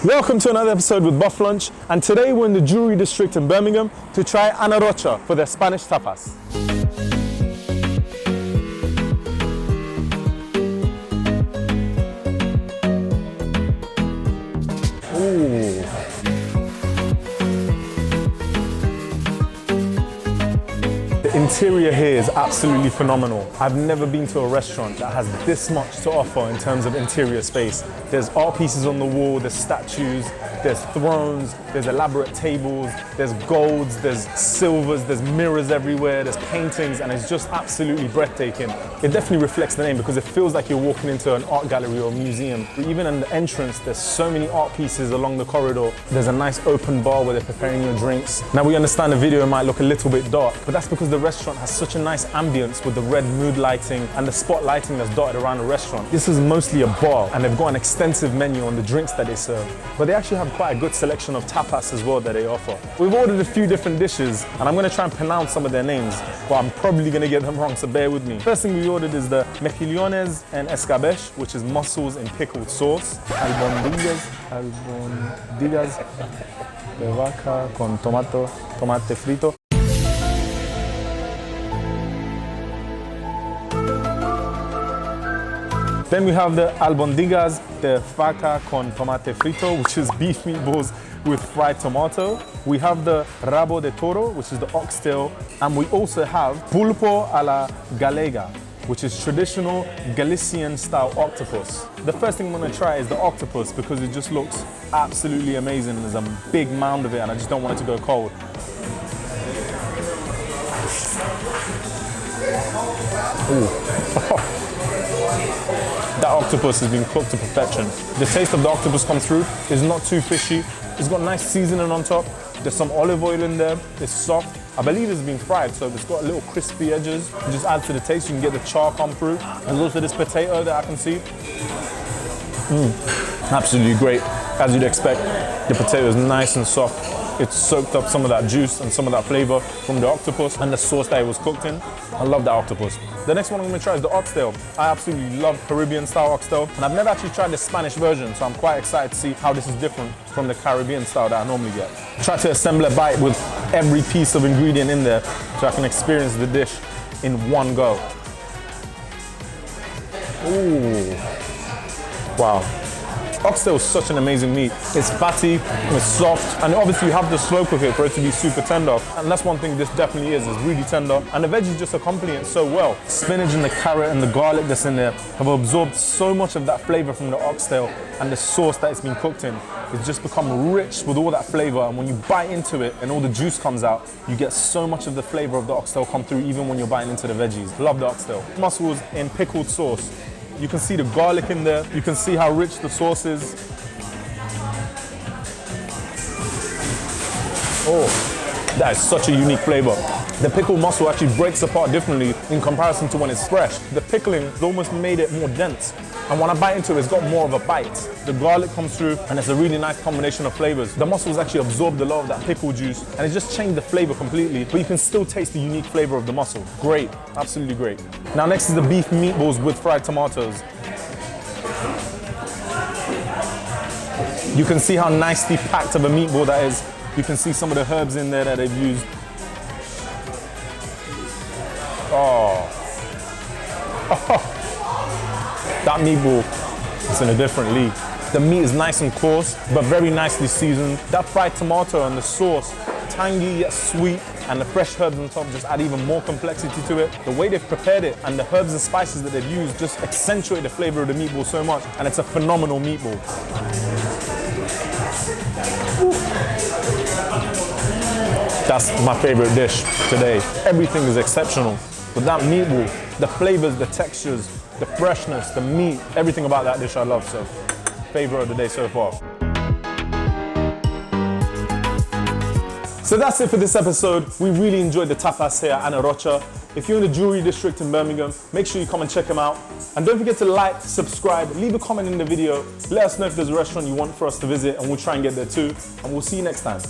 Welcome to another episode with Bufflunch, and today we're in the Jewelry District in Birmingham to try Ana Rocha for their Spanish Tapas. Ooh. The interior here is absolutely phenomenal. I've never been to a restaurant that has this much to offer in terms of interior space. There's art pieces on the wall, there's statues, there's thrones, there's elaborate tables, there's golds, there's silvers, there's mirrors everywhere, there's paintings, and it's just absolutely breathtaking. It definitely reflects the name because it feels like you're walking into an art gallery or museum. Even in the entrance, there's so many art pieces along the corridor. There's a nice open bar where they're preparing your drinks. Now we understand the video might look a little bit dark, but that's because the restaurant has such a nice ambience with the red mood lighting and the spot lighting that's dotted around the restaurant. This is mostly a bar, and they've got an extensive menu on the drinks that they serve. But they actually have quite a good selection of tapas as well that they offer. We've ordered a few different dishes, and I'm going to try and pronounce some of their names, but I'm probably going to get them wrong, so bear with me. First thing we ordered is the mejillones en escabeche, which is mussels in pickled sauce. Albondigas de vaca con tomate frito. Then we have the albondigas de vaca con tomate frito, which is beef meatballs with fried tomato. We have the rabo de toro, which is the oxtail. And we also have pulpo a la galega, which is traditional Galician style octopus. The first thing I'm gonna try is the octopus because it just looks absolutely amazing. There's a big mound of it and I just don't want it to go cold. Ooh. That octopus has been cooked to perfection. The taste of the octopus comes through. It's not too fishy. It's got nice seasoning on top. There's some olive oil in there. It's soft. I believe it's been fried, so it's got a little crispy edges. It just adds to the taste. You can get the char come through. There's also this potato that I can see. Absolutely great. As you'd expect, the potato is nice and soft. It's soaked up some of that juice and some of that flavor from the octopus and the sauce that it was cooked in. I love that octopus. The next one I'm gonna try is the oxtail. I absolutely love Caribbean style oxtail, and I've never actually tried the Spanish version, so I'm quite excited to see how this is different from the Caribbean style that I normally get. Try to assemble a bite with every piece of ingredient in there so I can experience the dish in one go. Ooh, wow. Oxtail is such an amazing meat. It's fatty, it's soft, and obviously you have to slow cook it for it to be super tender. And that's one thing this definitely is, it's really tender. And the veggies just accompany it so well. Spinach and the carrot and the garlic that's in there have absorbed so much of that flavor from the oxtail, and the sauce that it's been cooked in. It's just become rich with all that flavor, and when you bite into it and all the juice comes out, you get so much of the flavor of the oxtail come through even when you're biting into the veggies. Love the oxtail. Mussels in pickled sauce. You can see the garlic in there. You can see how rich the sauce is. Oh, that is such a unique flavor. The pickled mussel actually breaks apart differently in comparison to when it's fresh. The pickling has almost made it more dense. And when I bite into it, it's got more of a bite. The garlic comes through, and it's a really nice combination of flavors. The mussels actually absorbed a lot of that pickle juice, and it just changed the flavor completely, but you can still taste the unique flavor of the mussel. Great, absolutely great. Now next is the beef meatballs with fried tomatoes. You can see how nicely packed of a meatball that is. You can see some of the herbs in there that they've used. Oh. That meatball is in a different league. The meat is nice and coarse, but very nicely seasoned. That fried tomato and the sauce, tangy yet sweet, and the fresh herbs on top just add even more complexity to it. The way they've prepared it and the herbs and spices that they've used just accentuate the flavor of the meatball so much, and it's a phenomenal meatball. Ooh. That's my favorite dish today. Everything is exceptional. But that meatball, the flavors, the textures, the freshness, the meat, everything about that dish I love, so favorite of the day so far. So that's it for this episode. We really enjoyed the tapas here at Ana Rocha. If you're in the Jewelry District in Birmingham, make sure you come and check them out. And don't forget to like, subscribe, leave a comment in the video. Let us know if there's a restaurant you want for us to visit, and we'll try and get there too. And we'll see you next time.